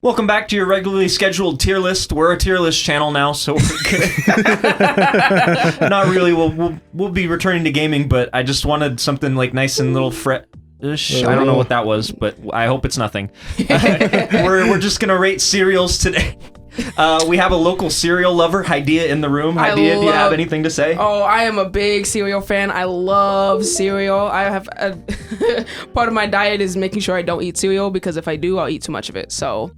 Welcome back to your regularly scheduled tier list. We're a tier list channel now, so we're good. Not really. We'll be returning to gaming, but I just wanted something like nice and little ish. I don't know what that was, but I hope it's nothing. We're just gonna rate cereals today. We have a local cereal lover, Hydeia, in the room. Hydeia, do you have anything to say? Oh, I am a big cereal fan. I love cereal. I have part of my diet is making sure I don't eat cereal because if I do, I'll eat too much of it. So,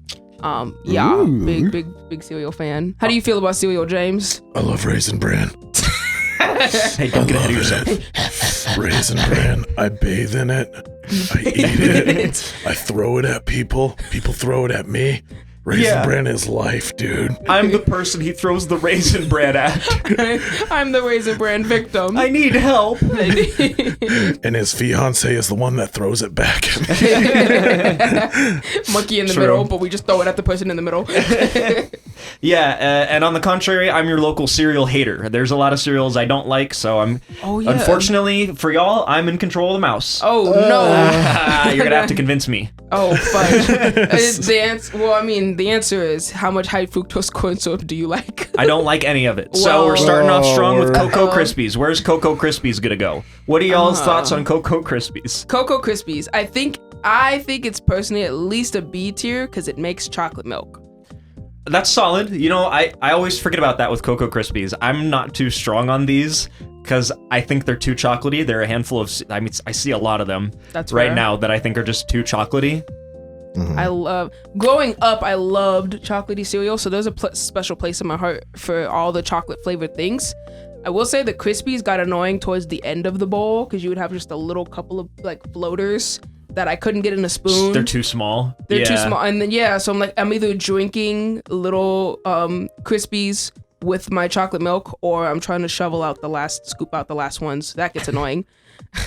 yeah, Ooh. big cereal fan. How do you feel about cereal, James? I love Raisin Bran. Hey, don't get ahead of yourself. Raisin Bran. I bathe in it. I eat it. I throw it at people. People throw it at me. Raisin Bran is life, dude. I'm the person he throws the Raisin Bran at. I'm the Raisin Bran victim. I need help. And his fiance is the one that throws it back at me. Monkey in the middle, but we just throw it at the person in the middle. Yeah, and on the contrary, I'm your local cereal hater. There's a lot of cereals I don't like, so unfortunately for y'all, I'm in control of the mouse. Oh, no. You're gonna have to convince me. Oh, fudge. The answer is, how much high fructose corn syrup do you like? I don't like any of it. So we're starting off strong with Cocoa Krispies. Where's Cocoa Krispies gonna go? What are y'all's thoughts on Cocoa Krispies? Cocoa Krispies. I think it's personally at least a B tier because it makes chocolate milk. That's solid. You know, I always forget about that with Cocoa Krispies. I'm not too strong on these because I think they're too chocolatey. There are a handful of, I see a lot of them right now that I think are just too chocolatey. Mm-hmm. Growing up, I loved chocolatey cereal, so there's a special place in my heart for all the chocolate flavored things. I will say the Krispies got annoying towards the end of the bowl because you would have just a little couple of like floaters that I couldn't get in a spoon. They're too small. They're too small. And then, so I'm either drinking little Krispies with my chocolate milk or I'm trying to scoop out the last ones. That gets annoying.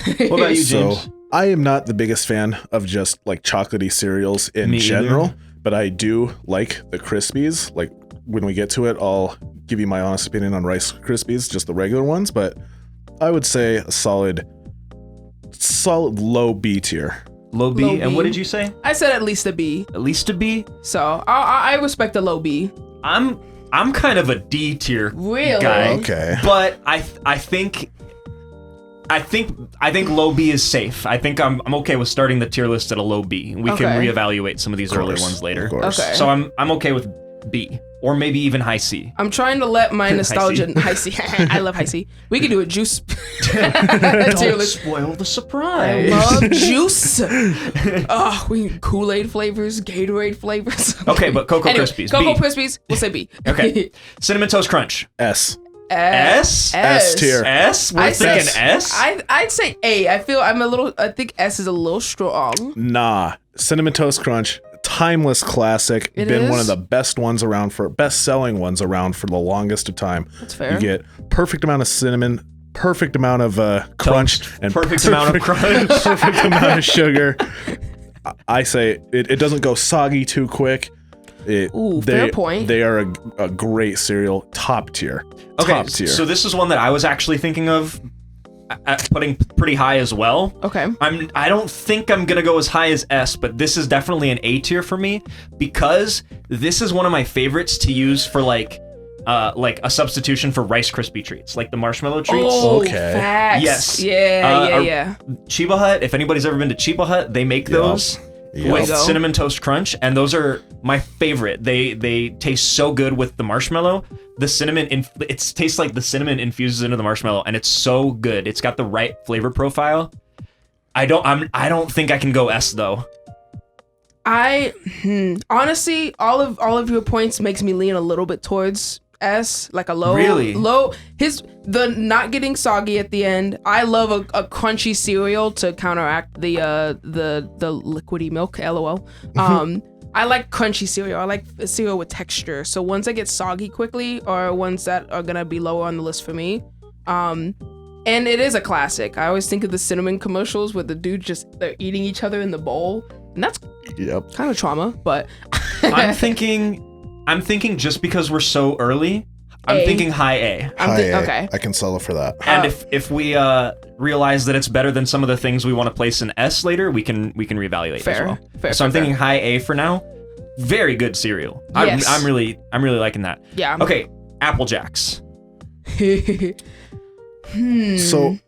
What about you, James? So, I am not the biggest fan of just like chocolatey cereals in general, but I do like the Krispies. Like when we get to it, I'll give you my honest opinion on Rice Krispies, just the regular ones, but I would say a solid low B tier. Low B. And what did you say? I said at least a B. At least a B? So I respect a low B. I'm kind of a D tier guy. Okay. But I think low B is safe. I think I'm okay with starting the tier list at a low B. We can reevaluate some of these earlier ones later. Okay. So I'm okay with B or maybe even high C. I'm trying to let my nostalgia high C. I love high C. We could do a juice Don't spoil the surprise. I love juice. We need Kool-Aid flavors, Gatorade flavors. Okay, but Cocoa Krispies. Cocoa B. Krispies, we'll say B. Okay. Cinnamon Toast Crunch. S. S tier. S? We're thinking S? I'd say A. I think S is a little strong. Nah. Cinnamon Toast Crunch, timeless classic. It been is? one of the best-selling ones around for the longest of time. That's fair. You get perfect amount of cinnamon, perfect amount of crunch, and perfect amount of crunch. perfect amount of sugar. I say it doesn't go soggy too quick. Fair point. They are a great cereal, top tier. Okay, Top tier. so this is one that I was actually thinking of putting pretty high as well. Okay. I don't think I'm gonna go as high as S, but this is definitely an A tier for me because this is one of my favorites to use for like a substitution for Rice Krispie treats, like the marshmallow treats. Oh, Okay. facts. Yes. Yeah. Chiba Hut, if anybody's ever been to Chiba Hut, they make those with Cinnamon Toast Crunch, and those are my favorite. They taste so good with the marshmallow. The cinnamon, it tastes like the cinnamon infuses into the marshmallow, and it's so good. It's got the right flavor profile. I don't think I can go S though. Honestly, all of your points makes me lean a little bit towards S, like a low. Really? The not getting soggy at the end. I love a crunchy cereal to counteract the liquidy milk. LOL. I like crunchy cereal. I like cereal with texture. So ones that get soggy quickly are ones that are gonna be lower on the list for me. And it is a classic. I always think of the cinnamon commercials where the dude they're eating each other in the bowl, and that's kind of trauma. But I'm thinking just because we're so early, I'm thinking high A. Okay. I can settle for that. And if we realize that it's better than some of the things we want to place in S later, we can reevaluate as well. Fair. So I'm thinking high A for now. very good cereal. Yes. I'm really liking that. Yeah. Okay, Apple Jacks. So,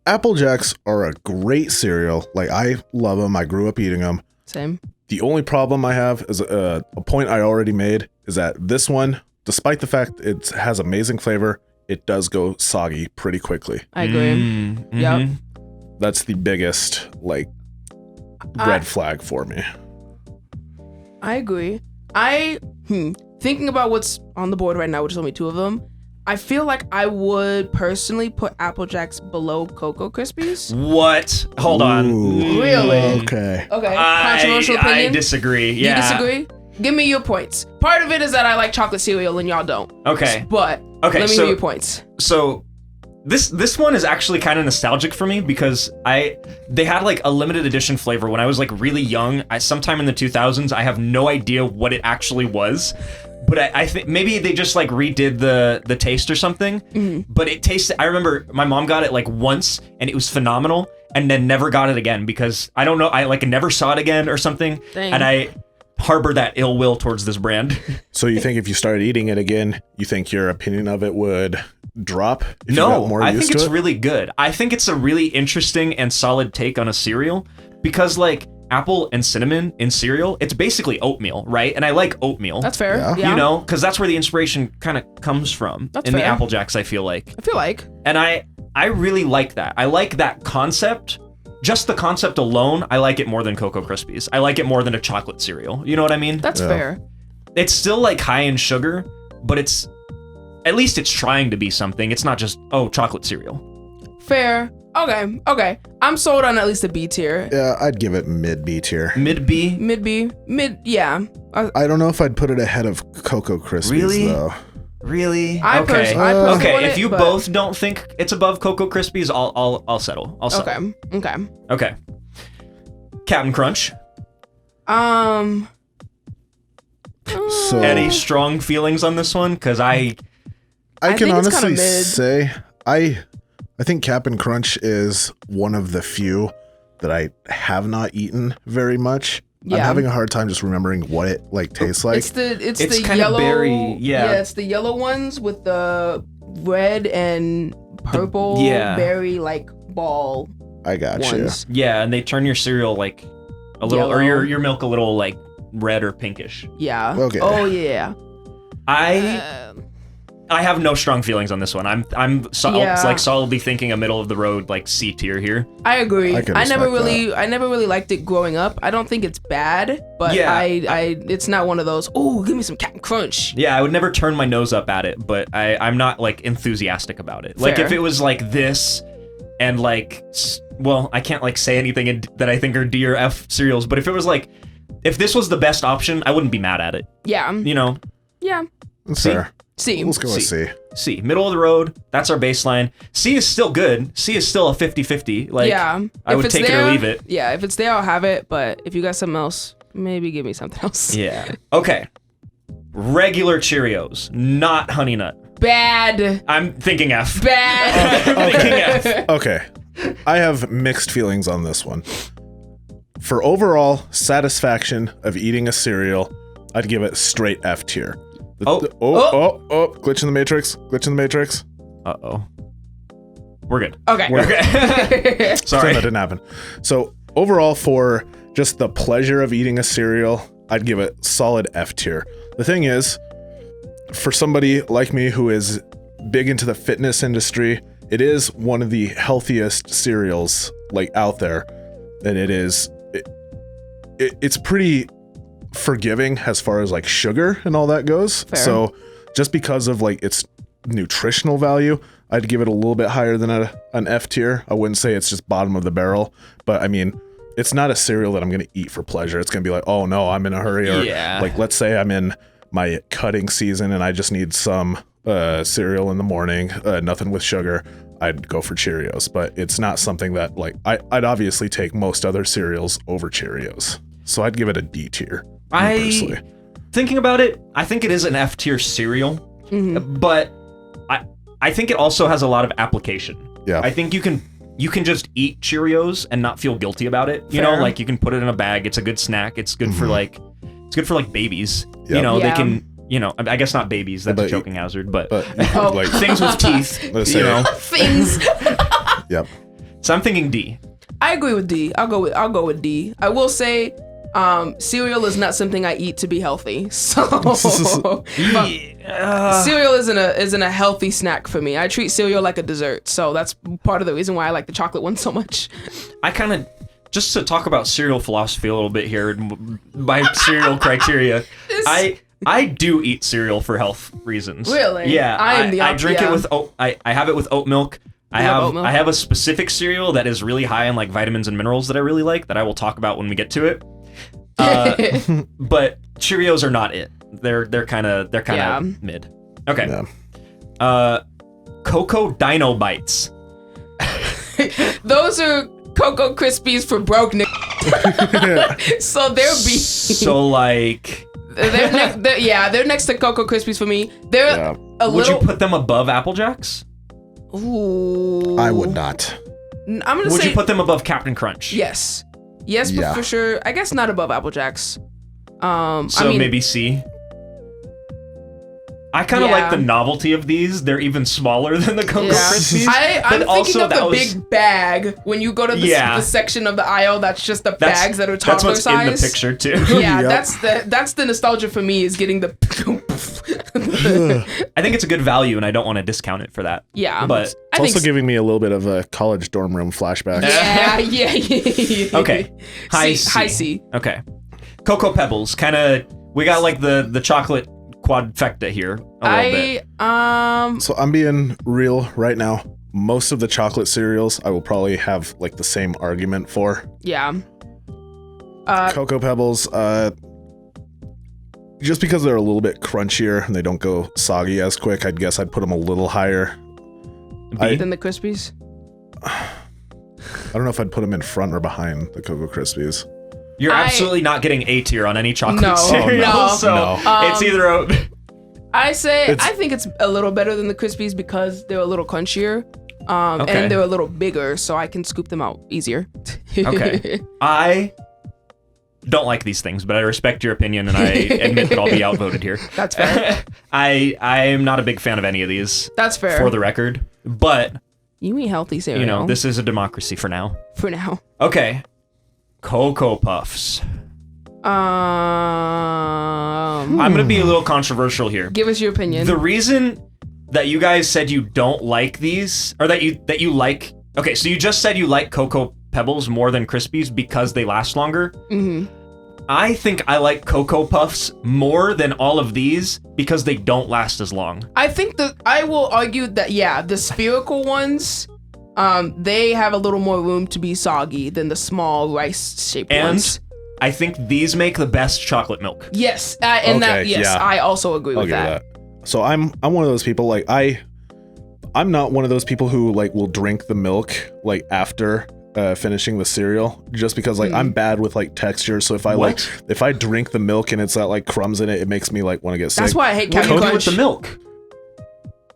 Apple Jacks are a great cereal. Like, I love them. I grew up eating them. Same. The only problem I have is a point I already made is that this one, despite the fact it has amazing flavor, it does go soggy pretty quickly. I agree. Mm-hmm. Yep. That's the biggest, like, red flag for me. I agree. Thinking about what's on the board right now, which is only 2 of them, I feel like I would personally put Apple Jacks below Cocoa Krispies. What? Hold on. Ooh, Really? Okay. Okay. Controversial opinion. I disagree. Yeah. You disagree? Give me your points. Part of it is that I like chocolate cereal and y'all don't. Okay. But Okay, let me so- hear your points. So this one is actually kind of nostalgic for me because they had like a limited edition flavor when I was like really young. Sometime in the 2000s. I have no idea what it actually was. But I think maybe they just like redid the taste or something. But it tasted. I remember my mom got it like once and it was phenomenal, and then never got it again because I don't know. I like never saw it again or something. Dang. And I harbor that ill will towards this brand. So you think if you started eating it again, you think your opinion of it would drop if you got more I used think to it's it? really good. I think it's a really interesting and solid take on a cereal because like apple and cinnamon in cereal, it's basically oatmeal, right? And I like oatmeal. That's fair. Yeah. Yeah. You know, because that's where the inspiration kind of comes from That's in the fair. Apple Jacks, I feel like. I feel like. And I really like that. I like that concept. Just the concept alone, I like it more than Cocoa Krispies. I like it more than a chocolate cereal. You know what I mean? That's fair. It's still like high in sugar, but it's at least it's trying to be something. It's not just, oh, chocolate cereal. Fair. Okay. I'm sold on at least a B tier. Yeah, I'd give it mid B tier. Mid B? Mid B. Yeah. I don't know if I'd put it ahead of Cocoa Krispies, Really? though. Really? I Okay. personally Okay, want if it, you but- both don't think it's above Cocoa Krispies, I'll settle. I'll settle. Okay. Okay. Captain Crunch. So Any strong feelings on this one? Because I I can think it's honestly kinda mid. say I think Cap'n Crunch is one of the few that I have not eaten very much. I'm Yeah. having a hard time just remembering what it like tastes like. It's It's the kinda yellow berry, yeah. it's the yellow ones with the red and purple yeah. berry like ball I got you. ones. yeah, and they turn your cereal like a little, or Yellow. your milk a little like red or pinkish. Yeah. Okay. Oh yeah. I have no strong feelings on this one. I'm Yeah. like solidly thinking a middle of the road like C tier here. I agree. I can I never respect really liked it growing up. I don't think it's bad, but Yeah. I it's not one of those, oh, give me some Captain Crunch. Yeah, I would never turn my nose up at it, but I'm not like enthusiastic about it. Like Fair. if it was like this and like, well, I can't like say anything that I think are D or F cereals, but if it was like, if this was the best option, I wouldn't be mad at it. Yeah. You know, Yeah. That's See? fair. C. Let's go with C. C, middle of the road. That's our baseline. C is still good. C is still a 50-50. Like, yeah. I If would it's take it there, or leave it. Yeah, if it's there, I'll have it. But if you got something else, maybe give me something else. Yeah. Okay. Regular Cheerios, not Honey Nut. Bad. I'm thinking F. Bad. I'm thinking F. Okay. I have mixed feelings on this one. For overall satisfaction of eating a cereal, I'd give it straight F tier. Glitch in the Matrix. Glitch in the Matrix. Uh-oh. We're good. Okay. Okay. Sorry. That didn't happen. So overall, for just the pleasure of eating a cereal, I'd give it solid F tier. The thing is, for somebody like me who is big into the fitness industry, it is one of the healthiest cereals like out there, and it's pretty forgiving as far as like sugar and all that goes. Fair. So just because of like its nutritional value, I'd give it a little bit higher than an F tier. I wouldn't say it's just bottom of the barrel, but I mean, it's not a cereal that I'm going to eat for pleasure. It's going to be like, oh no, I'm in a hurry. Or Yeah. like, let's say I'm in my cutting season and I just need some cereal in the morning, nothing with sugar. I'd go for Cheerios, but it's not something that like, I'd obviously take most other cereals over Cheerios. So I'd give it a D tier. Personally. Thinking about it, I think it is an F tier cereal, but I think it also has a lot of application. Yeah. I think you can just eat Cheerios and not feel guilty about it. You know, Fair. like you can put it in a bag. It's a good snack. It's good for like It's good for like babies. Yep. You know, they Yeah. can. You know, I guess not babies. That's a choking hazard, but like things with teeth. let's You say, know. Things. yep. So I'm thinking D. I agree with D. I'll go with D. I will say, cereal is not something I eat to be healthy. So cereal isn't a healthy snack for me. I treat cereal like a dessert. So that's part of the reason why I like the chocolate one so much. I kind of, just to talk about cereal philosophy a little bit here, by cereal criteria, I do eat cereal for health reasons. Really? Yeah. I drink it yeah. with I have it with oat milk. I oat milk? have a specific cereal that is really high in like vitamins and minerals that I really like that I will talk about when we get to it. But Cheerios are not it. They're kind of Yeah. mid. Okay. Yeah. Cocoa Dino Bites. Those are Cocoa Krispies for broke niggas. So they're B. So like, they're next to Cocoa Krispies for me. They're Yeah. a would little. you put them above Apple Jacks? Ooh. I would not. I'm gonna Would say you put them above Captain Crunch? yes, but Yeah. for sure, I guess not above Apple Jacks. So I mean, maybe C. I kind of Yeah. like the novelty of these. They're even smaller than the Cocoa Yeah. Krispies. I'm but thinking also of the that was- big bag when you go to the, Yeah. the section of the aisle that's just the That's- bags that are That's toddler what's size. in the picture too. Yeah, Yep. that's the nostalgia for me is getting the. I think it's a good value, and I don't want to discount it for that. Yeah, But It's I think also giving me a little bit of a college dorm room flashback. yeah. Okay. High High C. C. Okay. Cocoa Pebbles, kind of. We got like the chocolate quadfecta here a little bit. So I'm being real right now. Most of the chocolate cereals I will probably have like the same argument for. Yeah. Cocoa Pebbles, just because they're a little bit crunchier and they don't go soggy as quick, I'd guess I'd put them a little higher. Than the Krispies. I don't know if I'd put them in front or behind the Cocoa Krispies. You're absolutely not getting A tier on any chocolate No, cereal, no. so No. it's either I say It's- I think it's a little better than the Krispies because they're a little crunchier. Okay. And they're a little bigger, so I can scoop them out easier. Okay. I don't like these things, but I respect your opinion, and I admit that I'll be outvoted here. That's fair. I am not a big fan of any of these, That's fair. for the record. But You eat healthy cereal. you know, this is a democracy for now. for now. Okay. Cocoa Puffs. I'm gonna be a little controversial here. Give us your opinion. The reason that you guys said you don't like these, or that you like, okay, so you just said you like Cocoa Pebbles more than Krispies because they last longer. Mm-hmm. I think I like Cocoa Puffs more than all of these because they don't last as long. I think that I will argue that the spherical ones, they have a little more room to be soggy than the small rice-shaped And ones. I think these make the best chocolate milk. Yes, and Okay, yeah. I also agree I'll with give you that. that. So I'm one of those people, like I'm not one of those people who like will drink the milk like after finishing the cereal, just because like I'm bad with like texture. So if I if I drink the milk and it's got like crumbs in it, it makes me like want to get sick. That's why I hate What do Captain you do Crunch. with the milk?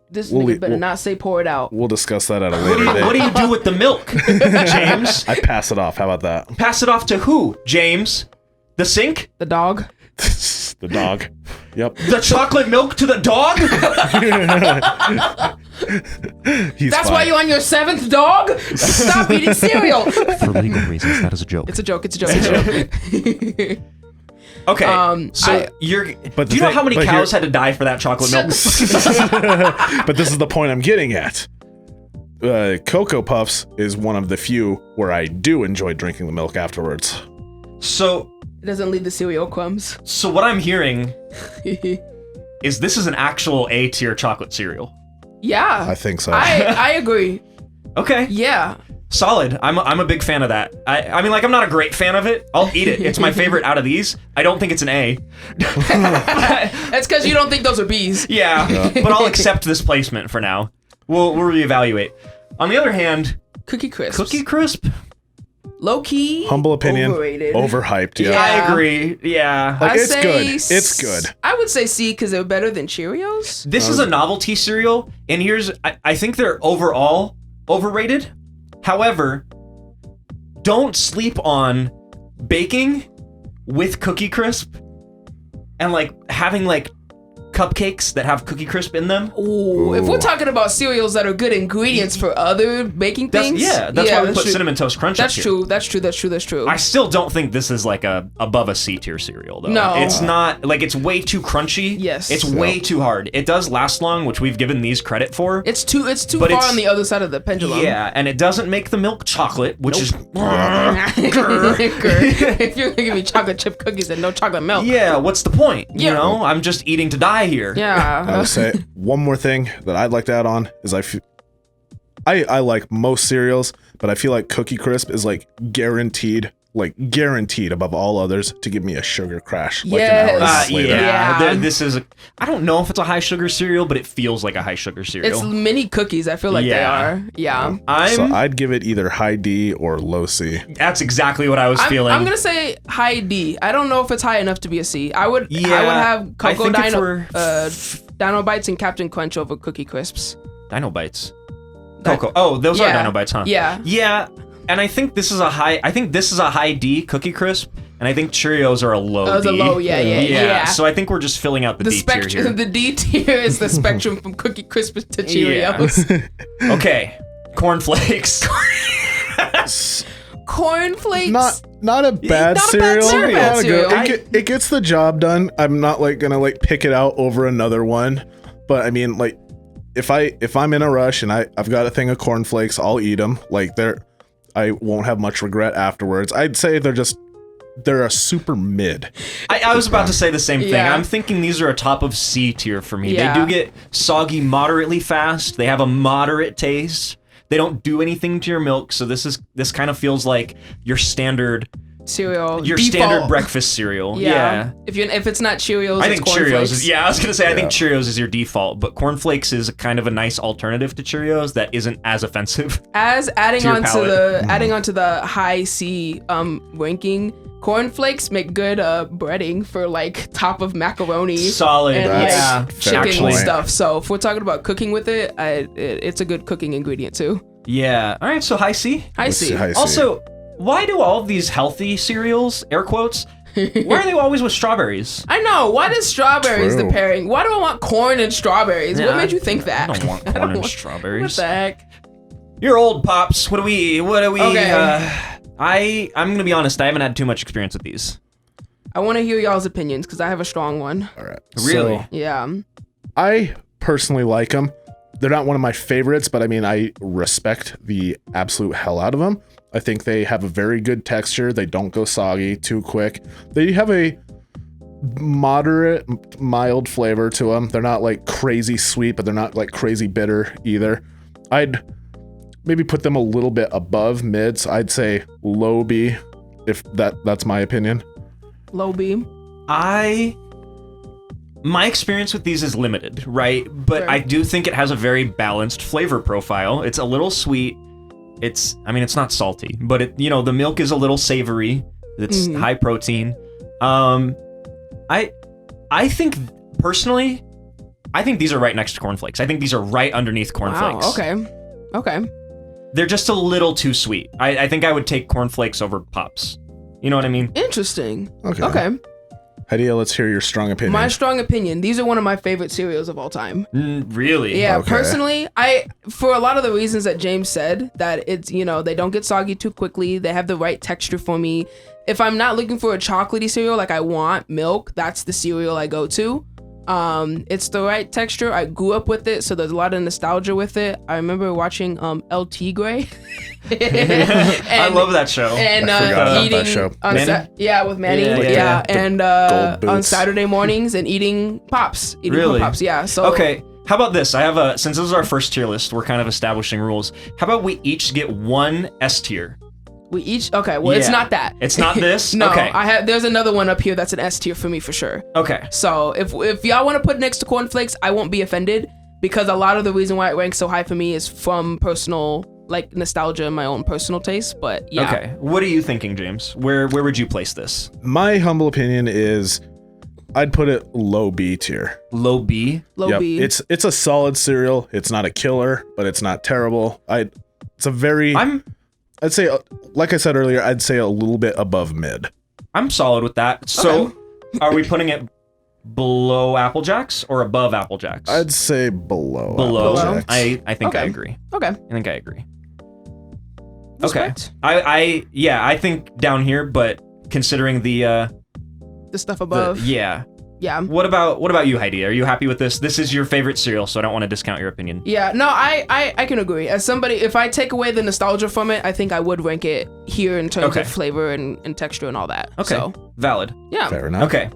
This We'll nigga leave- better we'll- not say pour it out. We'll discuss that at a later date. What do you do with the milk, James? I pass it off. How about that? Pass it off to who, James? The sink? The dog. The dog. Yep. The chocolate milk to the dog? He's That's fine. why you're on your 7th dog? Stop eating cereal. For legal reasons, that is a joke. It's a joke. It's a joke. It's a joke. Okay, so I- you're. But Do you know how many but cows had to die for that chocolate milk? But this is the point I'm getting at. Cocoa Puffs is one of the few where I do enjoy drinking the milk afterwards. So It doesn't leave the cereal crumbs. So what I'm hearing is this is an actual A tier chocolate cereal. Yeah. I think so. I agree. Okay, Yeah. solid. I'm a big fan of that. I mean, like, I'm not a great fan of it. I'll eat it. It's my favorite out of these. I don't think it's an A. That's because you don't think those are bees. Yeah, but I'll accept this placement for now. We'll reevaluate. On the other hand, Cookie Crisp. Cookie Crisp. Low key. Humble opinion. Overrated. Overhyped. Yeah. Yeah. I agree. Yeah. Like, I'd it's say good. It's good. I would say C because they're better than Cheerios. This is a novelty cereal, and I think they're overall overrated. However, don't sleep on baking with Cookie Crisp and like having like cupcakes that have Cookie Crisp in them. Ooh, if we're talking about cereals that are good ingredients for other baking things, that's why we put Cinnamon Toast Crunch up here. That's true. I still don't think this is like above a C tier cereal though. No. It's not, like, it's way too crunchy. Yes. It's way too hard. It does last long, which we've given these credit for. It's too far on the other side of the pendulum. Yeah, and it doesn't make the milk chocolate, which is If you're gonna give me chocolate chip cookies and no chocolate milk. yeah, what's the point? Yeah. You know, I'm just eating to die here. Yeah. I would say one more thing that I'd like to add on is I like most cereals, but I feel like Cookie Crisp is like guaranteed above all others to give me a sugar crash. Like an hour later. Yeah. This is I don't know if it's a high sugar cereal, but it feels like a high sugar cereal. It's mini cookies. I feel like they are. Yeah. So I'd give it either high D or low C. That's exactly what I was feeling. I'm gonna say high D. I don't know if it's high enough to be a C. I would have Cocoa Dino Bites and Captain Crunch over Cookie Crisps. Dino Bites. Cocoa. Oh, those are Dino Bites, huh? Yeah. Yeah. And I think this is a high D Cookie Crisp, and I think Cheerios are a low D. It's a low, yeah. So I think we're just filling out the D tier here. The D tier is the spectrum from Cookie Crisp to Cheerios. Yeah. Okay, cornflakes. Cornflakes. Not a bad cereal. Not a cereal. It gets the job done. I'm not like gonna like pick it out over another one, but I mean like if I'm in a rush and I've got a thing of cornflakes, I'll eat them. Like I won't have much regret afterwards. I'd say they're a super mid. I was about to say the same thing. Yeah. I'm thinking these are a top of C tier for me. Yeah. They do get soggy moderately fast. They have a moderate taste. They don't do anything to your milk, so this kind of feels like your standard cereal. Your default. Standard breakfast cereal. Yeah. If it's not Cheerios, I think it's Cheerios cornflakes. is. Yeah, I was gonna say I think Cheerios is your default, but cornflakes is kind of a nice alternative to Cheerios that isn't as offensive. As adding to your on to palate. adding on to the high C ranking, cornflakes make good breading for like top of macaroni. Solid. And That's like chicken actually. stuff. So if we're talking about cooking with it, it's a good cooking ingredient too. Yeah. All right. So high C. High C. High C. Also, why do all of these healthy cereals, air quotes, why are they always with strawberries? I know. Why does strawberries True. the pairing? Why do I want corn and strawberries? Yeah, what made you think that? I don't want corn and strawberries. What the heck? You're old, Pops. What do we? Okay. I'm gonna be honest. I haven't had too much experience with these. I want to hear y'all's opinions because I have a strong one. All right. Really? So, Yeah. I personally like them. They're not one of my favorites, but I mean, I respect the absolute hell out of them. I think they have a very good texture. They don't go soggy too quick. They have a moderate, mild flavor to them. They're not like crazy sweet, but they're not like crazy bitter either. I'd maybe put them a little bit above mid. So I'd say low B, if that's my opinion. Low B. My experience with these is limited, right? But Sure. I do think it has a very balanced flavor profile. It's a little sweet. It's not salty, but the milk is a little savory. It's high protein. I think personally, I think these are right next to cornflakes. I think these are right underneath cornflakes. Wow. Okay. They're just a little too sweet. I think I would take cornflakes over Pops. You know what I mean? Interesting. Okay. Okay. Hydeia, let's hear your strong opinion. My strong opinion. These are one of my favorite cereals of all time. Really? Yeah, Okay. personally, for a lot of the reasons that James said, that it's, they don't get soggy too quickly. They have the right texture for me. If I'm not looking for a chocolatey cereal, like I want milk, that's the cereal I go to. It's the right texture. I grew up with it, so there's a lot of nostalgia with it. I remember watching El Tigre. I love that show. And I forgot about eating that show. on Manny? with Manny, Yeah. and gold boots. on Saturday mornings and eating pops, Really? Pops, yeah. So Okay, how about this? I have since this is our first tier list, we're kind of establishing rules. How about we each get one S tier? we each it's Yeah. not that. It's not this? No, Okay. there's another one up here that's an S tier for me for sure. Okay. So if y'all want to put next to cornflakes, I won't be offended because a lot of the reason why it ranks so high for me is from personal like nostalgia and my own personal taste. But yeah. Okay. What are you thinking, James? Where would you place this? My humble opinion is I'd put it low B tier. Low B? Low Yep. B. It's a solid cereal. It's not a killer, but it's not terrible. I'd say, like I said earlier, I'd say a little bit above mid. I'm solid with that. So, are we putting it below Apple Jacks or above Apple Jacks? I'd say below. Below. Apple Jacks. I think I Okay. agree. Okay. I think I agree. Respect. Okay. I think down here, but considering the stuff above. yeah. Yeah. What about you, Heidi? Are you happy with this? This is your favorite cereal, so I don't want to discount your opinion. Yeah, no, I can agree. As somebody, if I take away the nostalgia from it, I think I would rank it here in terms of flavor and texture and all that. Okay, So, valid. yeah. Fair enough. Okay.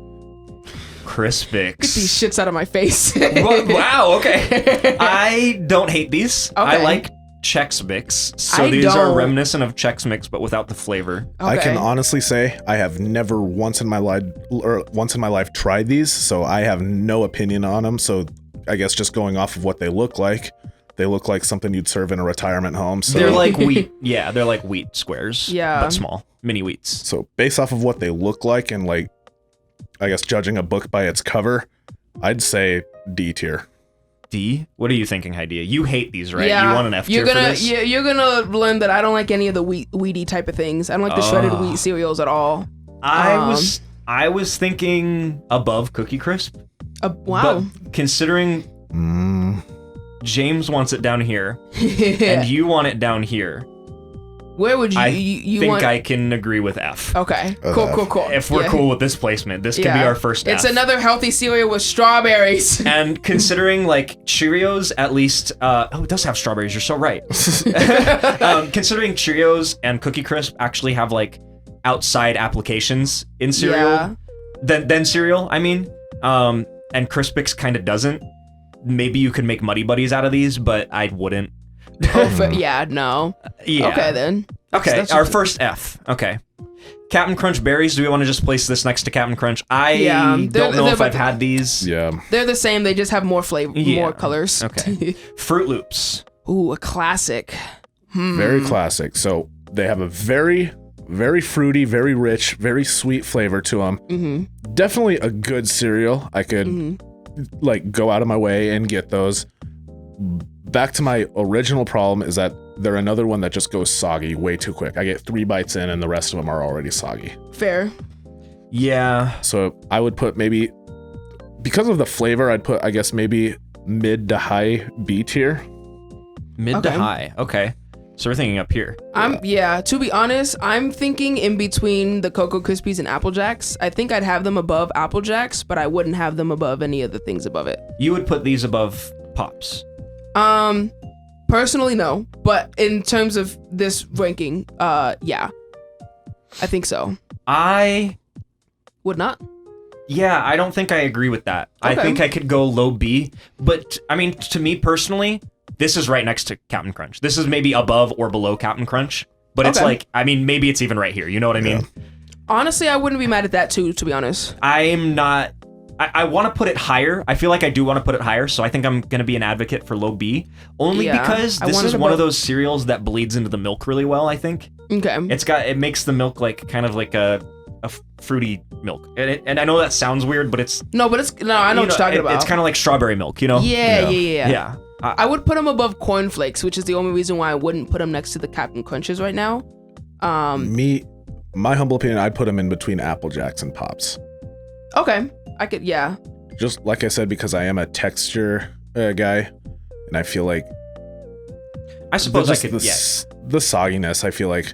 Crispix. Get these shits out of my face. Wow, okay. I don't hate these. I Okay. like Chex Mix. So I these are don't. reminiscent of Chex Mix, but without the flavor. I can Okay. honestly say I have never once in my life tried these, so I have no opinion on them. So I guess just going off of what they look like something you'd serve in a retirement home. So They're like wheat. Yeah, they're like wheat squares. Yeah. But small. Mini wheats. So based off of what they look like and like, I guess judging a book by its cover, I'd say D tier. D? What are you thinking, Hydeia? You hate these, right? Yeah, You want an F tier for this? You're gonna learn that I don't like any of the weedy type of things. I don't like the shredded wheat cereals at all. I was thinking above Cookie Crisp. Wow. But considering James wants it down here and you want it down here, Where would you? I you think want? I can agree with F. Okay. Cool. If we're Yeah. cool with this placement, this can be our first F. It's another healthy cereal with strawberries. And considering like Cheerios, at least, it does have strawberries. You're so right. Considering Cheerios and Cookie Crisp actually have like outside applications in cereal, Yeah. then cereal. I mean, and Crispix kind of doesn't. Maybe you could make Muddy Buddies out of these, but I wouldn't. Yeah, no. Yeah. Okay then. Okay, That's our just- first F. Okay. Captain Crunch berries. Do we want to just place this next to Captain Crunch? I Yeah, don't they're know if both- I've had these. Yeah. They're the same. They just have more flavor, Yeah. more colors. Okay. Fruit Loops. Ooh, a classic. Very classic. So they have a very, very fruity, very rich, very sweet flavor to them. Mm-hmm. Definitely a good cereal. I could like go out of my way and get those. Back to my original problem is that they're another one that just goes soggy way too quick. I get 3 bites in and the rest of them are already soggy. Fair. Yeah. So I would put maybe, because of the flavor, I'd put, I guess, maybe mid to high B tier. Mid to Okay. high. Okay. So we're thinking up here. To be honest, I'm thinking in between the Cocoa Krispies and Apple Jacks. I think I'd have them above Apple Jacks, but I wouldn't have them above any of the things above it. You would put these above Pops. Personally, no. But in terms of this ranking, yeah. I think so. I don't think I agree with that. I Okay. think I could go low B, but I mean, to me personally, this is right next to Captain Crunch. This is maybe above or below Captain Crunch, but it's Okay. like, I mean, maybe it's even right here. You know what I mean? Honestly, I wouldn't be mad at that too, to be honest. I'm not. I want to put it higher. I feel like I do want to put it higher, so I think I'm going to be an advocate for low B, only Yeah, because I this want is it one of above- those cereals that bleeds into the milk really well, I think. Okay. It makes the milk like kind of like a fruity milk. And I know that sounds weird, but it's I know what you're talking about. It's kind of like strawberry milk, you know? Yeah. Yeah. I would put them above Corn Flakes, which is the only reason why I wouldn't put them next to the Captain Crunches right now. My humble opinion, I'd put them in between Apple Jacks and Pops. Okay. I could, yeah. Just like I said, because I am a texture guy, and I feel like I suppose I just could, the sogginess, I feel like,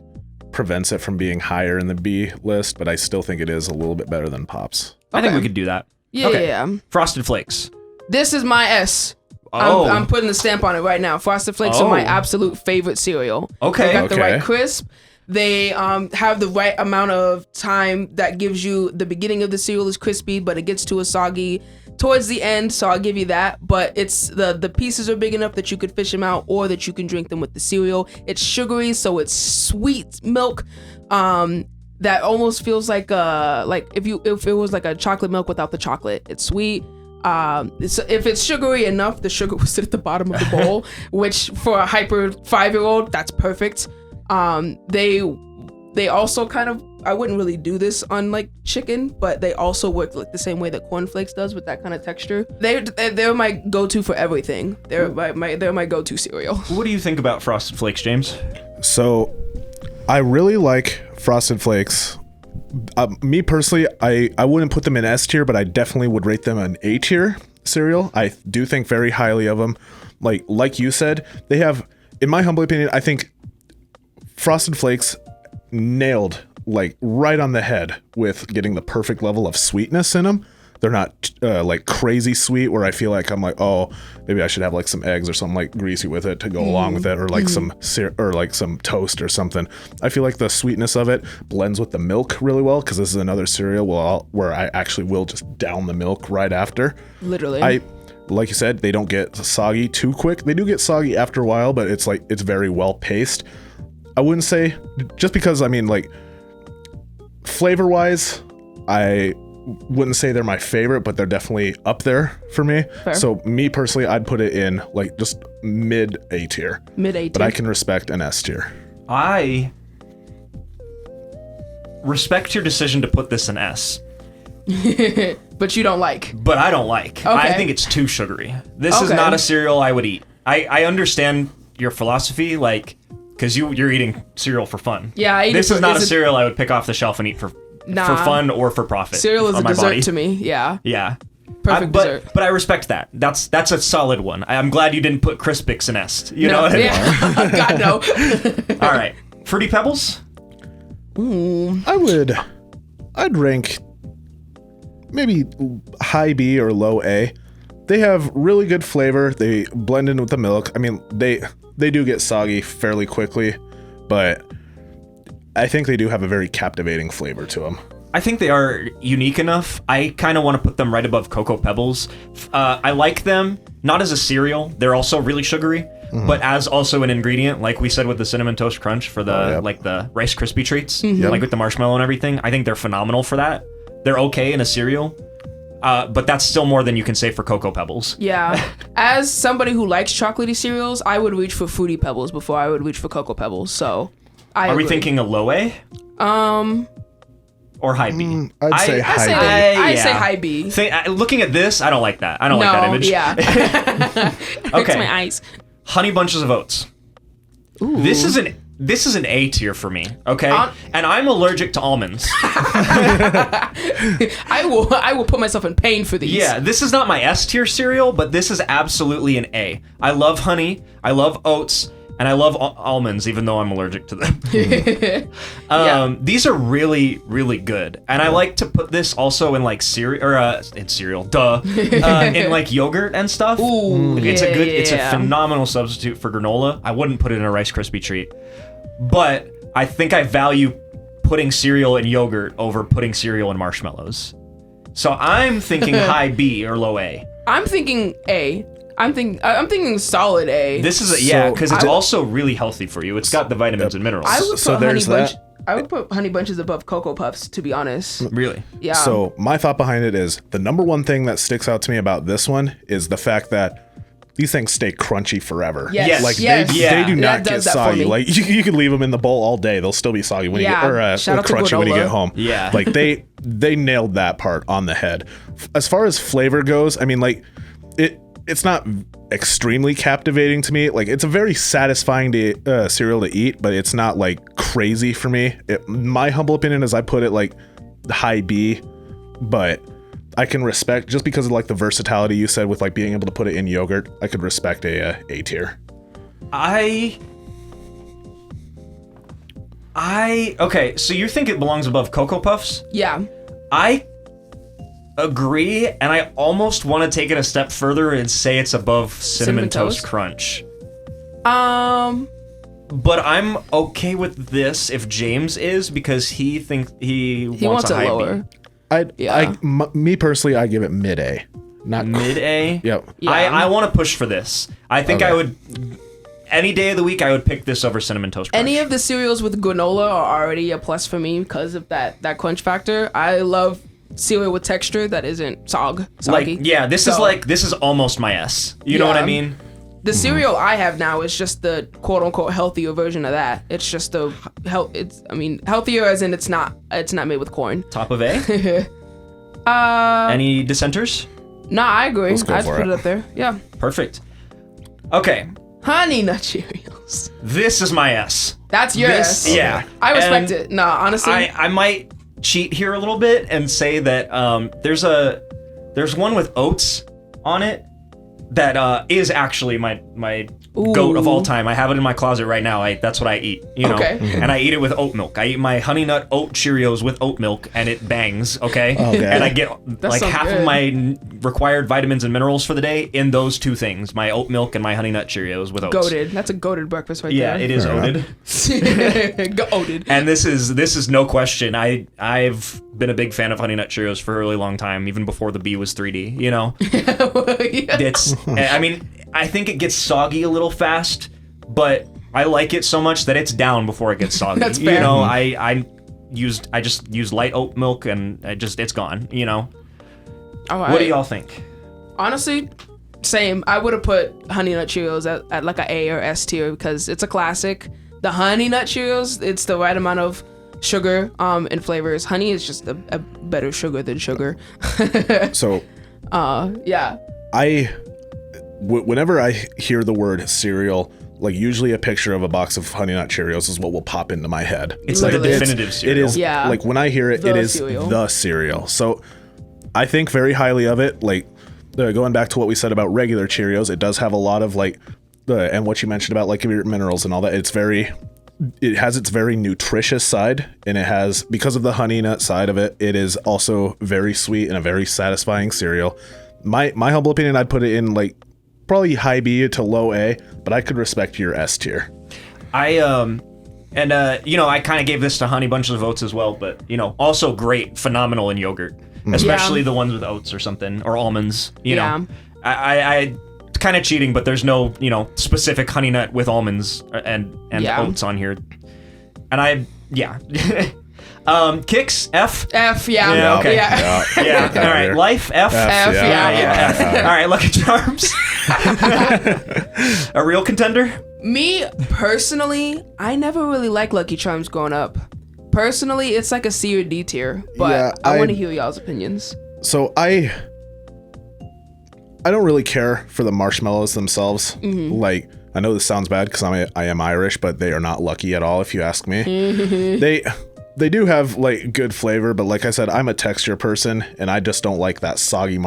prevents it from being higher in the B list, but I still think it is a little bit better than Pops. I think Okay. we could do that. Yeah, Okay. yeah. Frosted Flakes. This is my S. Oh. I'm putting the stamp on it right now. Frosted Flakes are my Oh. absolute favorite cereal. Okay. They got the Okay. right crisp. They have the right amount of time that gives you the beginning of the cereal is crispy, but it gets to a soggy towards the end. So I'll give you that. But it's the pieces are big enough that you could fish them out or that you can drink them with the cereal. It's sugary, so it's sweet milk. That almost feels like if it was like a chocolate milk without the chocolate. It's sweet. If it's sugary enough, the sugar will sit at the bottom of the bowl, which for a hyper 5-year-old, that's perfect. They also kind of, I wouldn't really do this on like chicken, but they also work like the same way that Corn Flakes does with that kind of texture. They're my go-to for everything. They're my go-to cereal. What do you think about Frosted Flakes, James? So I really like Frosted Flakes Me personally, I wouldn't put them in S tier, but I definitely would rate them an A tier cereal. I do think very highly of them. Like you said, they have, in my humble opinion, I think Frosted Flakes nailed like right on the head with getting the perfect level of sweetness in them. They're not like crazy sweet where I feel like I'm like, oh, maybe I should have like some eggs or something like greasy with it to go along with it, or like some toast or something. I feel like the sweetness of it blends with the milk really well, because this is another cereal where I actually will just down the milk right after. Literally. Like you said, they don't get soggy too quick. They do get soggy after a while, but it's very well paced. I wouldn't say, just because, I mean, like, flavor wise, I wouldn't say they're my favorite, but they're definitely up there for me. Fair. So me personally, I'd put it in like just mid A tier. Mid A tier. But I can respect an S tier. I respect your decision to put this in S. But you don't like. But I don't like. Okay. I think it's too sugary. This is not a cereal I would eat. I understand your philosophy, like, because you're eating cereal for fun. Yeah, I eat this it is not a cereal I would pick off the shelf and eat for fun or for profit. Cereal is on a my dessert body. to me. Yeah. Yeah. Perfect dessert. But I respect that. That's a solid one. I'm glad you didn't put Crispix in S. You know what I mean? Yeah. God, no. All right. Fruity Pebbles? Ooh. I'd rank maybe high B or low A. They have really good flavor. They blend in with the milk. I mean, they do get soggy fairly quickly, but I think they do have a very captivating flavor to them. I think they are unique enough. I kind of want to put them right above Cocoa Pebbles. I like them, not as a cereal. They're also really sugary, but as also an ingredient, like we said with the Cinnamon Toast Crunch for the like the Rice Krispie treats, like with the marshmallow and everything. I think they're phenomenal for that. They're okay in a cereal, but that's still more than you can say for Cocoa Pebbles. Yeah. As somebody who likes chocolatey cereals, I would reach for Fruity Pebbles before I would reach for Cocoa Pebbles. So, I agree. We thinking a low A? Or high B? I'd say high B. I'd say high B. Looking at this, I don't like that. I don't like that image. Yeah. Hurts my eyes. Honey Bunches of Oats. Ooh. This is an A tier for me, okay? And I'm allergic to almonds. I will put myself in pain for these. Yeah, this is not my S tier cereal, but this is absolutely an A. I love honey, I love oats, and I love almonds, even though I'm allergic to them. These are really, really good. And I like to put this also in like cereal, in like yogurt and stuff. Ooh, it's a phenomenal substitute for granola. I wouldn't put it in a Rice Krispie treat. But I think I value putting cereal in yogurt over putting cereal in marshmallows. So I'm thinking high B or low A. I'm thinking A. I'm thinking solid A. This is because it's also really healthy for you. It's got the vitamins and minerals. I would put Honey Bunches above Cocoa Puffs, to be honest. Really? Yeah. So my thought behind it is the number one thing that sticks out to me about this one is the fact that these things stay crunchy forever. Yes. Like yes. they do not That get does that for soggy. me. Like you could leave them in the bowl all day; they'll still be soggy when you get, or Shout out to crunchy when you granola. get home. Yeah. Like they nailed that part on the head. As far as flavor goes, I mean, like it's not extremely captivating to me. Like it's a very satisfying cereal to eat, but it's not like crazy for me. My humble opinion is I put it like high B, but I can respect, just because of like the versatility you said with like being able to put it in yogurt, I could respect a tier. Okay, so you think it belongs above Cocoa Puffs? Yeah. I agree, and I almost want to take it a step further and say it's above Cinnamon Toast Crunch. But I'm okay with this if James is, because he thinks he wants a high lower. B. Me personally, I give it mid A. Not Mid A? Yep. Yeah. I want to push for this. I think Okay. I would, any day of the week, I would pick this over Cinnamon Toast Crunch. Any of the cereals with granola are already a plus for me because of that crunch factor. I love cereal with texture that isn't soggy. This is almost my S. You know what I mean? The cereal I have now is just the quote unquote healthier version of that. It's just the healthier as in it's not made with corn. Top of A? Any dissenters? Nah, I agree. Let's go I'd for put it. it up there. Yeah. Perfect. Okay, Honey Nut Cheerios. this is my S. That's your This- S. yeah. I respect And it. Nah, honestly. I might cheat here a little bit and say that there's one with oats on it that is actually my goat of all time. I have it in my closet right now. That's what I eat, you know. Okay. And I eat it with oat milk. I eat my Honey Nut Oat Cheerios with oat milk, and it bangs. Okay. And I get like half of my required vitamins and minerals for the day in those two things: my oat milk and my Honey Nut Cheerios with oats. Goated. That's a goated breakfast right Yeah, there. it is oated. Goated. And this is no question. I've been a big fan of Honey Nut Cheerios for a really long time, even before the B was 3D. You know. I mean, I think it gets soggy a little fast, but I like it so much that it's down before it gets soggy. That's fair. You know, I just use light oat milk and it's gone. You know. All right. What do y'all think? Honestly, same. I would have put Honey Nut Cheerios at like a A or S tier because it's a classic. The Honey Nut Cheerios, it's the right amount of sugar and flavors. Honey is just a better sugar than sugar. So, yeah. Whenever I hear the word cereal, like usually a picture of a box of Honey Nut Cheerios is what will pop into my head. It's like a definitive cereal. It is, Yeah. like when I hear it, The it is cereal. the cereal. So I think very highly of it. Like going back to what we said about regular Cheerios, it does have a lot of like, and what you mentioned about like your minerals and all that. It has its very nutritious side, and it has, because of the honey nut side of it, it is also very sweet and a very satisfying cereal. My humble opinion, I'd put it in like probably high B to low A, but I could respect your S tier. I kind of gave this to Honey bunches of oats as well, but also great, phenomenal in yogurt, especially the ones with oats or something or almonds. You know, I kind of cheating, but there's no specific Honey Nut with almonds and oats on here, and Kicks F. F, Yeah, okay. Yeah. Yeah. All right. Life F. F, yeah. F. All right. Lucky Charms. A real contender. Me, personally, I never really liked Lucky Charms growing up. Personally, it's like a C or D tier, but Yeah, I want to hear y'all's opinions. So I don't really care for the marshmallows themselves. Like, I know this sounds bad because I am Irish, but they are not lucky at all if you ask me. They do have like good flavor, but like I said, I'm a texture person and I just don't like that soggy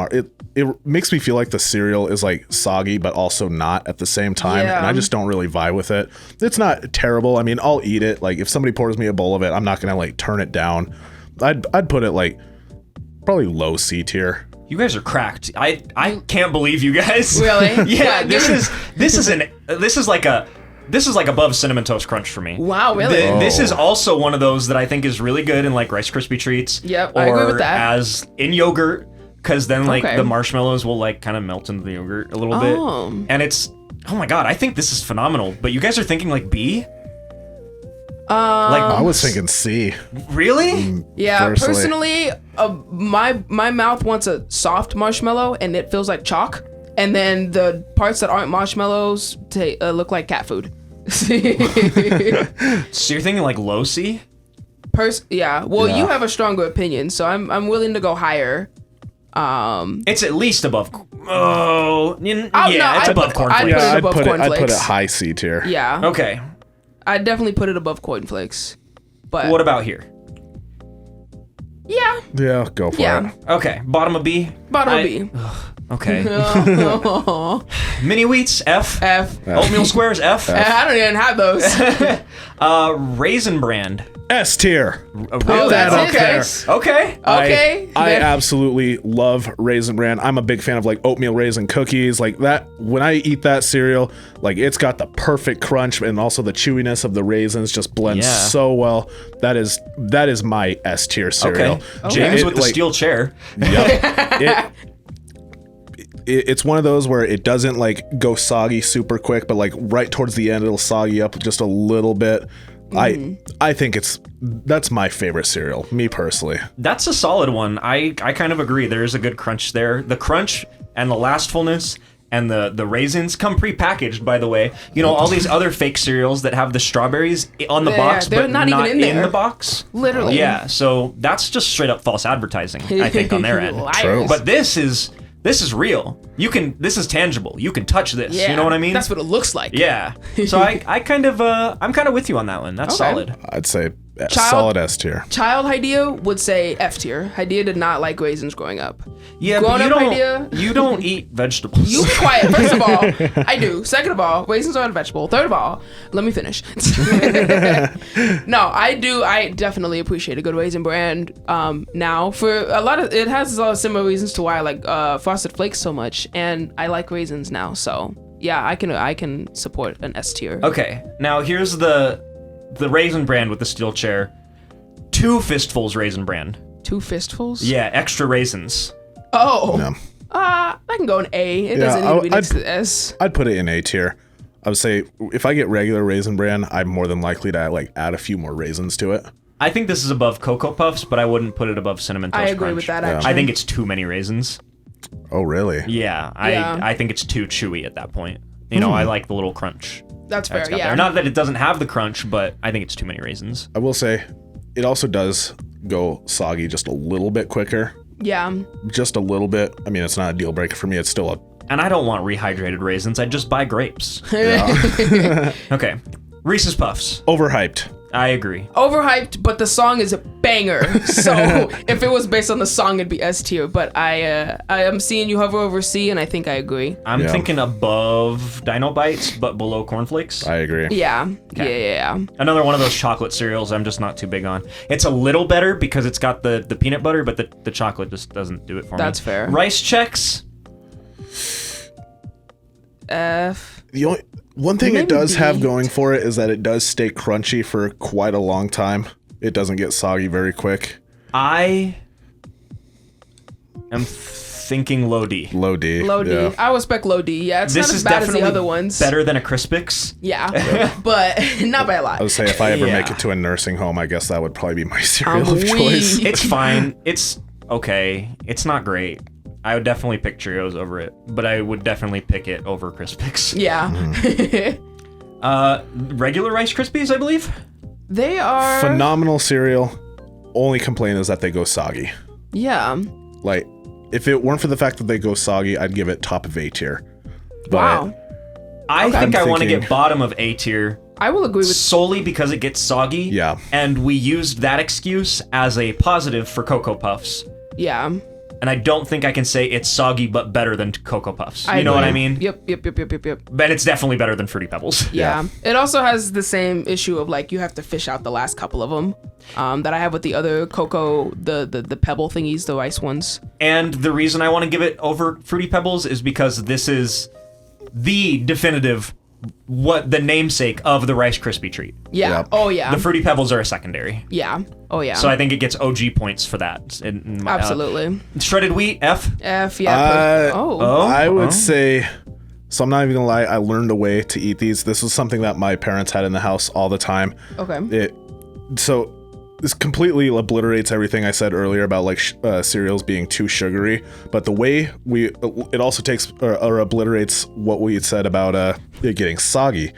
it makes me feel like the cereal is like soggy but also not at the same time, and I just don't really vibe with it. It's not terrible. I mean, I'll eat it. Like if somebody pours me a bowl of it, I'm not gonna like turn it down. I'd put it like probably low C tier. You guys are cracked. I can't believe you guys. Really? Yeah. This is like above Cinnamon Toast Crunch for me. Wow, really? This is also one of those that I think is really good in like Rice Krispie treats. Yep, or I agree with that. As in yogurt, because then like Okay. the marshmallows will like kind of melt into the yogurt a little bit, and it's oh my god, I think this is phenomenal. But you guys are thinking like B. I was thinking C. Really? Yeah, personally, my mouth wants a soft marshmallow and it feels like chalk, and then the parts that aren't marshmallows look like cat food. So you're thinking like low C? Yeah. Well, you have a stronger opinion, so I'm willing to go higher. It's at least above. It's above cornflakes. Yeah, I'd above put cornflakes. it high C tier. Yeah. Okay. I'd definitely put it above cornflakes. But What about here? yeah, Yeah, go for it. Okay, bottom of B. bottom of B. Okay. Mini wheats F. F. Oatmeal squares F. I don't even have those. Raisin Bran. S tier. Really? that's it, Okay. guys. Okay. Okay. I absolutely love Raisin Bran. I'm a big fan of like oatmeal raisin cookies. Like that, when I eat that cereal, like it's got the perfect crunch and also the chewiness of the raisins just blends so well. That is my S tier cereal. Okay. James It, with the like, steel chair. Yep. It's one of those where it doesn't like go soggy super quick, but like right towards the end it'll soggy up just a little bit. I think that's my favorite cereal, me personally. That's a solid one. I kind of agree. There is a good crunch there. The crunch and the lastfulness and the raisins come pre-packaged, by the way. You know, all these other fake cereals that have the strawberries on the box, they're but not even in there. the box. Literally. Yeah, so that's just straight up false advertising, I think, on their end. Liars. But this is real. This is tangible. You can touch this. Yeah, You know what I mean? That's what it looks like. Yeah. So I'm kind of with you on that one. That's Okay. solid. I'd say Solid S tier. Child Hydeia would say F tier. Hydeia did not like raisins growing up. Yeah, Growing but up Hydeia, you don't eat vegetables. you be quiet. First of all, I do. Second of all, raisins are a vegetable. Third of all, let me finish. No, I do. I definitely appreciate a good raisin brand. Now for a lot of, it has a lot of similar reasons to why I like Frosted Flakes so much, and I like raisins now. So yeah, I can support an S tier. Okay, now here's the raisin brand with the steel chair. 2 fistfuls raisin brand. 2 fistfuls? Yeah, extra raisins. Oh. No. I can go in A. It doesn't need to be next to S. I'd put it in A tier. I would say if I get regular raisin bran, I'm more than likely to like add a few more raisins to it. I think this is above Cocoa Puffs, but I wouldn't put it above Cinnamon Toast I agree Crunch. with that, Yeah. actually. I think it's too many raisins. Oh, really? Yeah, Yeah. I think it's too chewy at that point. You know, I like the little crunch. That's That's fair, got yeah. there. Not that it doesn't have the crunch, but I think it's too many raisins. I will say it also does go soggy just a little bit quicker. Yeah. Just a little bit. I mean, it's not a deal breaker for me. It's still a... And I don't want rehydrated raisins. I just buy grapes. Okay. Reese's Puffs. Overhyped. I agree. Overhyped, but the song is a banger. So if it was based on the song, it'd be S tier. But I am seeing you hover over C, and I think I agree. I'm Yeah. thinking above Dino Bites, but below Cornflakes. I agree. Yeah. Okay. Yeah. Another one of those chocolate cereals I'm just not too big on. It's a little better because it's got the peanut butter, but the chocolate just doesn't do it for me. That's fair. Rice Chex. F. The only one thing Maybe it does B. have going for it is that it does stay crunchy for quite a long time. It doesn't get soggy very quick. I am thinking low D. Low D. Low D. Yeah. I respect low D. Yeah, it's This not is as bad as definitely the other ones. better than a Crispix. Yeah, but not by a lot. I would say if I ever Yeah. make it to a nursing home, I guess that would probably be my cereal I'm of choice. weak. It's fine. It's okay. It's not great. I would definitely pick Cheerios over it, but I would definitely pick it over Crispix. Yeah. Regular Rice Krispies, I believe. They are. Phenomenal cereal. Only complaint is that they go soggy. Yeah. Like, if it weren't for the fact that they go soggy, I'd give it top of A tier. But Wow. I think I want to thinking- get bottom of A tier I will agree with. solely because it gets soggy. Yeah. And we used that excuse as a positive for Cocoa Puffs. Yeah. And I don't think I can say it's soggy but better than Cocoa Puffs. I You know what I agree. mean? Yep. But it's definitely better than Fruity Pebbles. Yeah. It also has the same issue of like you have to fish out the last couple of them that I have with the other cocoa, the pebble thingies, the rice ones. And the reason I want to give it over Fruity Pebbles is because this is the definitive, the namesake of the Rice Krispie treat. Yeah. Yep. Oh yeah. The Fruity Pebbles are a secondary. Yeah. Oh yeah. So I think it gets OG points for that. Absolutely. Shredded wheat, F. F. Yeah. I would say, so I'm not even gonna lie, I learned a way to eat these. This was something that my parents had in the house all the time. Okay. So this completely obliterates everything I said earlier about like cereals being too sugary, but the way it also takes or obliterates what we had said about it getting soggy.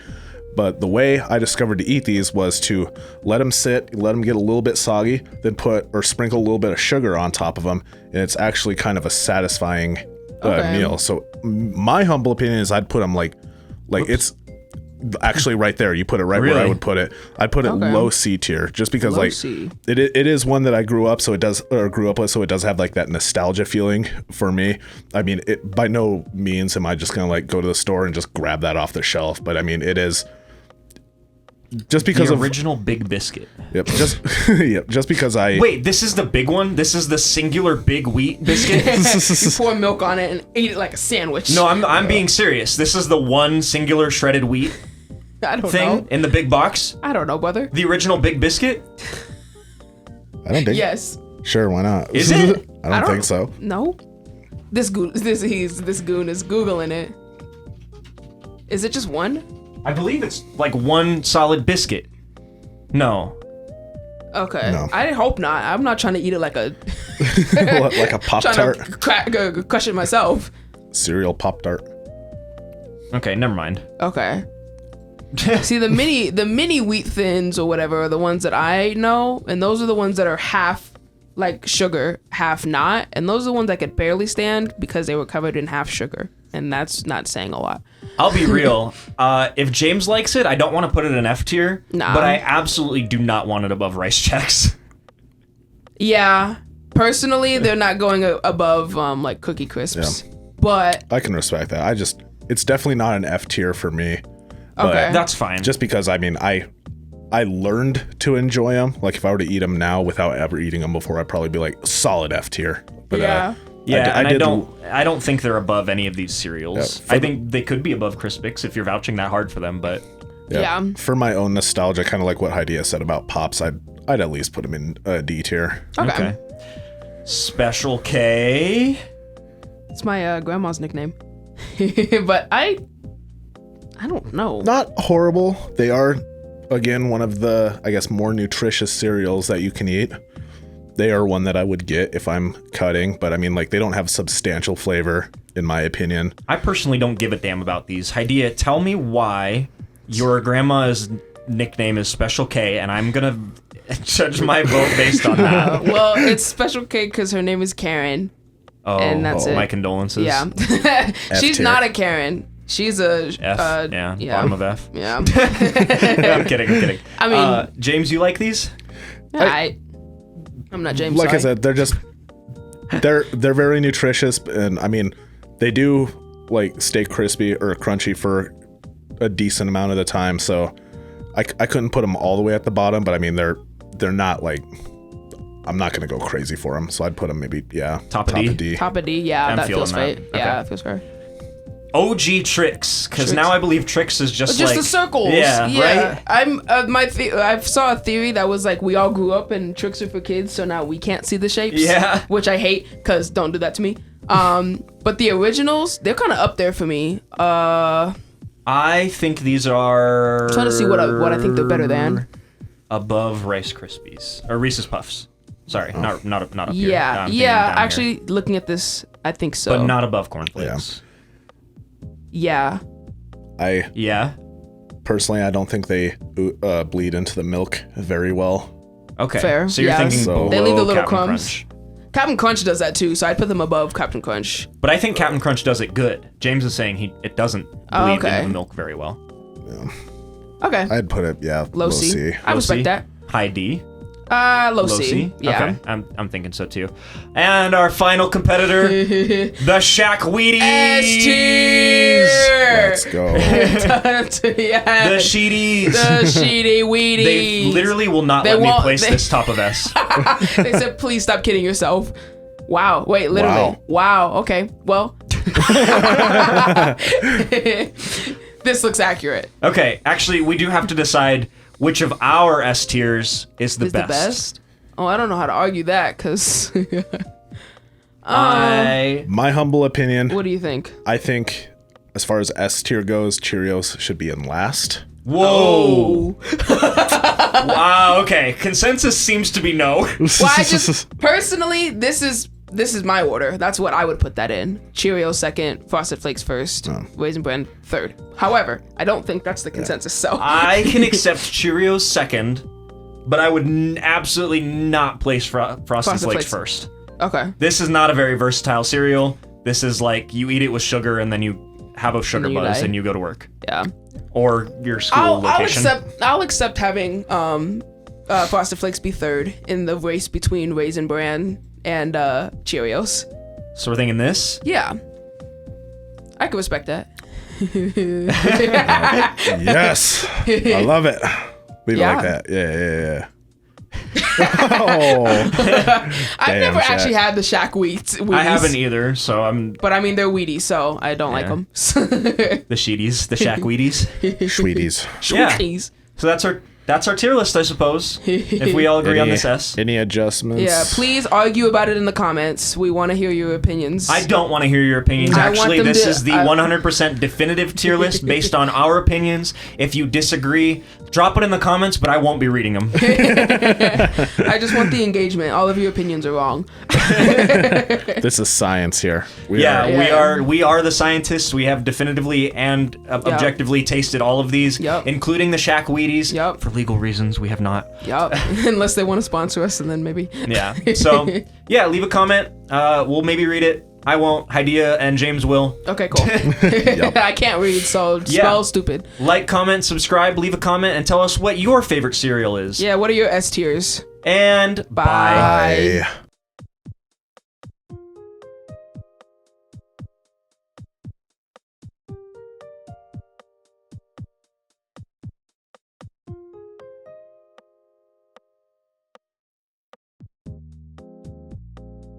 But the way I discovered to eat these was to let them sit, let them get a little bit soggy, then put or sprinkle a little bit of sugar on top of them, and it's actually kind of a satisfying meal. So my humble opinion is I'd put them like it's actually right there. You put it right where I Really? would put it. I'd put it Okay. low C tier, just because Low like C. it is one that I grew up with, so it does have like that nostalgia feeling for me. I mean, it by no means am I just gonna like go to the store and just grab that off the shelf, but I mean it is. Just because The of original Big Biscuit. yep, just because I Wait, this is the big one? This is the singular big wheat biscuit? You pour milk on it and eat it like a sandwich. No, I'm being serious. This is the one singular shredded wheat I don't thing know. in the big box. I don't know, brother. The original Big Biscuit? I don't think Yes. sure, why not? Is it? I don't think so. No. This goon is googling it. Is it just one? I believe it's like one solid biscuit. No. Okay. No. I hope not. I'm not trying to eat it like a Like a Pop trying Tart, to crush it myself. cereal Pop Tart. Okay, never mind. Okay. See the mini wheat thins or whatever are the ones that I know, and those are the ones that are half like sugar, half not, and those are the ones I could barely stand because they were covered in half sugar, and that's not saying a lot. I'll be real. If James likes it, I don't want to put it in F tier, Nah. but I absolutely do not want it above Rice Chex. Yeah, personally, they're not going above like Cookie Crisps, but I can respect that. It's definitely not an F tier for me. But okay. That's fine. just because I learned to enjoy them. Like if I were to eat them now without ever eating them before, I'd probably be like solid F tier. But Yeah. I don't think they're above any of these cereals. Yeah, I think they could be above Crispix if you're vouching that hard for them, but Yeah. For my own nostalgia, kind of like what Hydeia said about Pops, I'd at least put them in D tier. Okay. Special K. It's my grandma's nickname. But I don't know. Not horrible. They are, again, one of the, I guess, more nutritious cereals that you can eat. They are one that I would get if I'm cutting, but I mean, like, they don't have substantial flavor, in my opinion. I personally don't give a damn about these. Hydeia, tell me why your grandma's nickname is Special K, and I'm gonna judge my vote based on that. Well, it's Special K because her name is Karen. Oh, And that's it. my condolences. Yeah. She's tier. not a Karen. She's a F, bottom of F. Yeah. I'm kidding. I mean- James, you like these? I'm not James. Like sorry. I said, they're just, they're very nutritious, and I mean, they do like stay crispy or crunchy for a decent amount of the time. So I couldn't put them all the way at the bottom, but I mean, they're not like, I'm not gonna go crazy for them. So I'd put them maybe Top of D? Top of D. Yeah, I'm that feeling feels fair. that. Yeah, Okay. that feels fair. OG Trix, because Trix. now I believe Trix is just like... the circles. Yeah, right? I'm I saw a theory that was like we all grew up and Tricks are for kids, so now we can't see the shapes. Yeah. Which I hate because don't do that to me. But the originals, they're kind of up there for me. I think these are... Trying to see what I think they're better than. Above Rice Krispies. Or Reese's Puffs. Sorry, not up here. Yeah, I'm thinking yeah. down Actually, here. looking at this, I think so. But not above Corn Flakes. Yeah. I Yeah? personally, I don't think they bleed into the milk very well. Okay. Fair, So you're yeah. thinking So- below They leave the little Captain crumbs. Crunch. Captain Crunch does that too, so I'd put them above Captain Crunch. But I think Captain Crunch does it good. James is saying it doesn't bleed Oh, okay. into the milk very well. Okay. I'd put it, Low C. I Low respect C? that. High D. Low C. Yeah. Okay. I'm thinking so too. And our final competitor, the Shack Wheaties. S tier. Let's go. Yeah. The Sheeties. The Sheety Weedy. They literally will not They let me won't- place they- this top of S. They said, please stop kidding yourself. Wow. Wait, literally. Wow. Okay. Well. This looks accurate. Okay, actually, we do have to decide which of our S tiers is the Is best. the best? Oh, I don't know how to argue that, because... My humble opinion, What do you think? I think as far as S tier goes, Cheerios should be in last. Whoa! Wow. Okay, consensus seems to be no. Well, I just... Personally, this is my order. That's what I would put that in. Cheerios second, Frosted Flakes first, Raisin Bran third. However, I don't think that's the consensus, so... I can accept Cheerios second, but I would absolutely not place Frosted Flakes Flakes. first. Okay. This is not a very versatile cereal. This is like you eat it with sugar and then you have a sugar then you buzz die. and you go to work Yeah. or your school location. I'll accept having Frosted Flakes be third in the race between Raisin Bran and Cheerios. So we're thinking this. Yeah. I can respect that. Yes. I love it. Leave Yeah. it like that. Yeah. Oh. I've never Shaq. actually had the Shack Wheaties. I haven't either, so I'm But I mean, they're Wheaties, so I don't like Yeah. them. the Sheeties, the Shack Wheaties. Sweeties. Yeah. Wheaties. So that's our tier list, I suppose. If we all agree on this S. Any adjustments? Yeah, please argue about it in the comments. We want to hear your opinions. I don't want to hear your opinions. I want Actually, them this to- is the I- 100% definitive tier list based on our opinions. If you disagree, drop it in the comments, but I won't be reading them. I just want the engagement. All of your opinions are wrong. This is science here. Yeah, we are the scientists. We have definitively and objectively tasted all of these, Yep. including the Shack Wheaties. Yep. legal reasons, we have not. Yup. Unless they want to sponsor us, and then maybe. Yeah. So, yeah, leave a comment. We'll maybe read it. I won't. Hydeia and James will. Okay, cool. I can't read, so spell stupid. Like, comment, subscribe, leave a comment, and tell us what your favorite cereal is. Yeah, what are your S tiers? And bye. Bye.